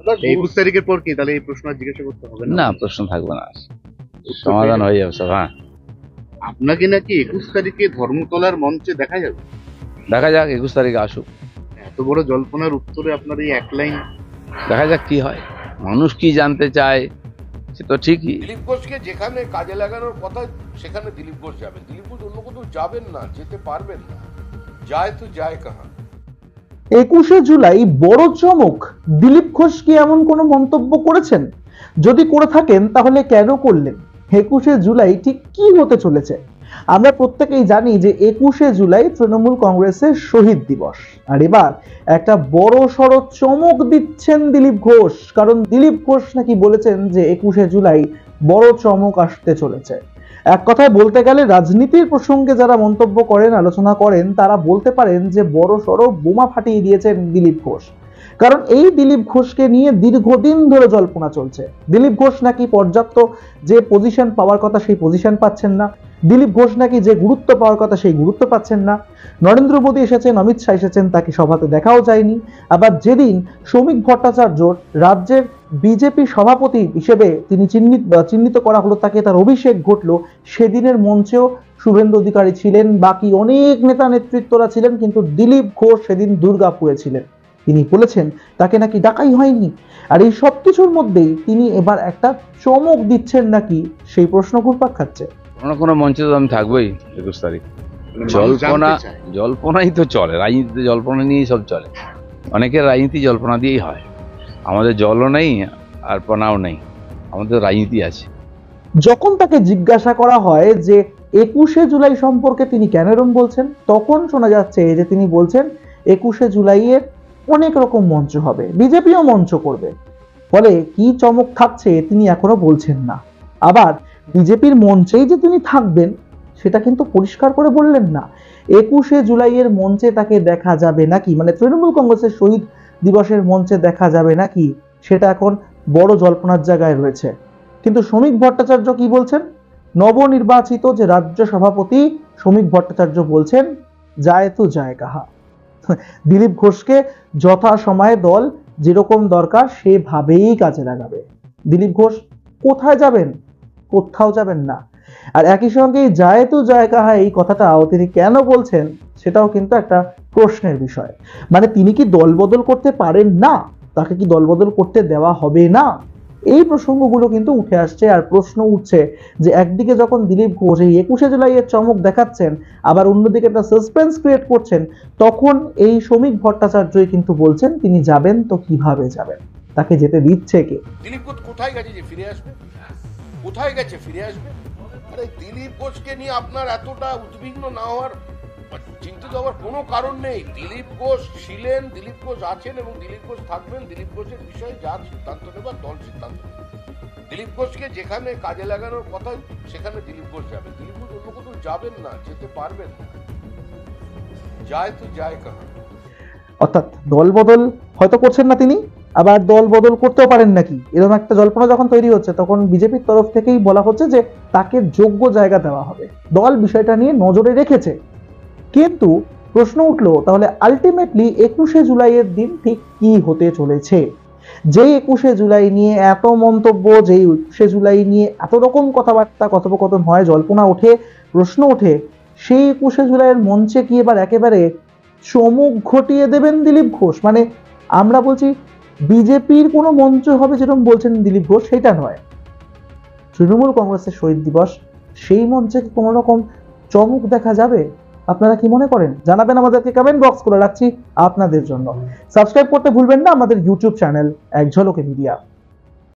21 তারিখের পর কি তাহলে এই প্রশ্ন আর জিজ্ঞাসা করতে হবে না, প্রশ্ন থাকবে না, সমাধান হয়ে যাবে সব। হ্যাঁ, আপনাকে নাকি 21 তারিখে ধর্মতলার মঞ্চে দেখা যাবে? দেখা যাক, 21 তারিখে আসুক, এত বড় জল্পনার উত্তরে আপনার এই এক লাইন। দেখা যাক কি হয়, মানুষ কি জানতে চায় সে তো ঠিকই। দিলীপ ঘোষকে যেখানে কাজে লাগানোর কথা সেখানে দিলীপ ঘোষ যাবেন, দিলীপ ঘোষ অন্য কোথাও যাবেন না, যেতে পারবেন না, যায় তো যায় কাহা। 21শে জুলাই বড় চমক, দিলীপ ঘোষ কি এমন কোনো মন্তব্য করেছেন? যদি করে থাকেন তাহলে কেন করলেন? 21শে জুলাই ঠিক কি হতে চলেছে? আমরা প্রত্যেকেই জানি যে 21শে জুলাই তৃণমূল কংগ্রেসের শহীদ দিবস, আর এবার একটা বড় সড়ো চমক দিচ্ছেন দিলীপ ঘোষ, কারণ দিলীপ ঘোষ নাকি বলেছেন যে 21শে জুলাই বড় চমক আসতে চলেছে। এক কথায় বলতে গেলে রাজনীতির প্রসঙ্গে যারা মন্তব্য করেন, আলোচনা করেন, তারা বলতে পারেন যে বড় সড়ো বোমা ফাটিয়ে দিয়েছেন দিলীপ ঘোষ। কারণ এই দিলীপ ঘোষকে নিয়ে দীর্ঘদিন ধরে জল্পনা চলছে। দিলীপ ঘোষ নাকি পর্যাপ্ত যে পজিশন পাওয়ার কথা সেই পজিশন পাচ্ছেন না, দিলীপ ঘোষ নাকি যে গুরুত্ব পাওয়ার কথা সেই গুরুত্ব পাচ্ছেন না। নরেন্দ্র মোদী এসেছেন, অমিত শাহ এসেছেন, তাকে সভাতে দেখাও যায়নি। আবার যেদিন শ্রমিক ভট্টাচার্য রাজ্যের বিজেপি সভাপতি হিসেবে তিনি চিহ্নিত করা হলো, তাকে তার অভিষেক ঘটলো, সেদিনের মঞ্চেও শুভেন্দু অধিকারী ছিলেন, বাকি অনেক নেতা নেতৃত্বরা ছিলেন, কিন্তু দিলীপ ঘোষ সেদিন দুর্গাপুরে ছিলেন। তিনি বলেছেন তাকে নাকি ডাকাই হয়নি। আর এই সব কিছুর মধ্যেই তিনি এবার একটা চমক দিচ্ছেন নাকি, সেই প্রশ্ন ঘুরপাক খাচ্ছে। কোনো মঞ্চে তো আমি থাকবোই 21 তারিখ। জল্পনাই তো চলে, রাজনীতিতে জল্পনা নিয়েই সব চলে। অনেকের রাজনীতি জল্পনা দিয়েই হয়, আমাদের জলও নেই আর পনাও নেই, আমাদের রাজনীতি আছে। যখন তাকে জিজ্ঞাসা করা হয় যে 21শে জুলাই সম্পর্কে তিনি কেন এরকম বলছেন, তখন শোনা যাচ্ছে যে তিনি বলছেন 21শে জুলাইয়ের অনেক রকম মঞ্চ হবে, বিজেপিও মঞ্চ করবে। ফলে কি চমক থাকছে তিনি এখনো বলছেন না। আবার বিজেপির মঞ্চেই যে তিনি থাকবেন সেটা কিন্তু পরিষ্কার করে বললেন না। 21শে জুলাইয়ের মঞ্চে তাকে দেখা যাবে নাকি, মানে তৃণমূল কংগ্রেসের শহীদ দিবসের মঞ্চে দেখা যাবে নাকি, সেটা এখন বড় জল্পনার জায়গায় রয়েছে। কিন্তু শ্রমিক ভট্টাচার্য কি বলছেন? নবনির্বাচিত যে রাজ্য সভাপতি শ্রমিক ভট্টাচার্য বলছেন যায় তো যায় কাহা। দিলীপ ঘোষকে যথা সময়ে দল যেরকম দরকার সেভাবেই কাজে লাগাবে। দিলীপ ঘোষ কোথায় যাবেন? কোথাও যাবেন না। আর একই সঙ্গে যায় তো যায় কাহা এই কথাটাও তিনি কেন বলছেন সেটাও কিন্তু একটা প্রশ্নের বিষয়। মানে তিনি কি দল বদল করতে পারেন না? তাকে কি দল বদল করতে দেওয়া হবে না? এই প্রসঙ্গগুলো কিন্তু উঠে আসছে। আর প্রশ্ন উঠছে যে একদিকে যখন দিলীপ ঘোষ এই 21শে জুলাইয়ের চমক দেখাচ্ছেন, আবার অন্যদিকে একটা সাসপেন্স ক্রিয়েট করছেন, তখন এই শ্রমিক ভট্টাচার্যই কিন্তু বলছেন তিনি যাবেন তো কিভাবে যাবেন, তাকে যেতে দিচ্ছে কে? দিলীপ ঘোষ কোথায় গেছে যে ফিরে আসবে? কোথায় গেছে ফিরে আসবে? আরে দিলীপ ঘোষকে নিয়ে আপনার এতটা উদ্বিগ্ন না হওয়ার, চিন্তিত হওয়ার কোনো কারণ নেই। দিলীপ ঘোষ ছিলেন, দিলীপ ঘোষ আছেন এবং দিলীপ ঘোষ থাকবেন। দিলীপ ঘোষের বিষয়ে যা সিদ্ধান্ত নেবার দল সিদ্ধান্ত নেবে। দিলীপ ঘোষকে যেখানে কাজে লাগানোর কথা সেখানে দিলীপ ঘোষ যাবেন, দিলীপ ঘোষ অন্য কোথাও যাবেন না, যেতে পারবেন না, যায় তো যায় কাহা। অর্থাৎ দল বদল হয়তো করছেন না তিনি, আবার দল বদল করতেও পারেন নাকি, এরকম একটা জল্পনা যখন তৈরি হচ্ছে, তখন বিজেপির তরফ থেকেই বলা হচ্ছে যে তাকে যোগ্য জায়গা দেওয়া হবে। দল বিষয়টা নিয়ে নজরে রেখেছে। কিন্তু প্রশ্ন উঠলো তাহলে আলটিমেটলি 21শে জুলাইয়ের দিন ঠিক কি হতে চলেছে? যে 21শে জুলাই নিয়ে এত মন্তব্য, যে 21শে জুলাই নিয়ে এত রকম কথাবার্তা কথোপকথন হয়, জল্পনা ওঠে, প্রশ্ন ওঠে, সেই 21শে জুলাইয়ের মঞ্চে কি এবার একেবারে চমক ঘটিয়ে দেবেন দিলীপ ঘোষ? মানে আমরা বলছি বিজেপির কোনো মঞ্চ হবে যেরকম বলছেন দিলীপ ঘোষ, সেটা নয়, তৃণমূল কংগ্রেসের শহীদ দিবস, সেই মঞ্চে কি কোনো রকম চমক দেখা যাবে? আপনারা কি মনে করেন? জানাবেন আমাদেরকে, কমেন্ট বক্স করে রাখছি আপনাদের জন্য। সাবস্ক্রাইব করতে ভুলবেন না আমাদের ইউটিউব চ্যানেল এক ঝলকে মিডিয়া।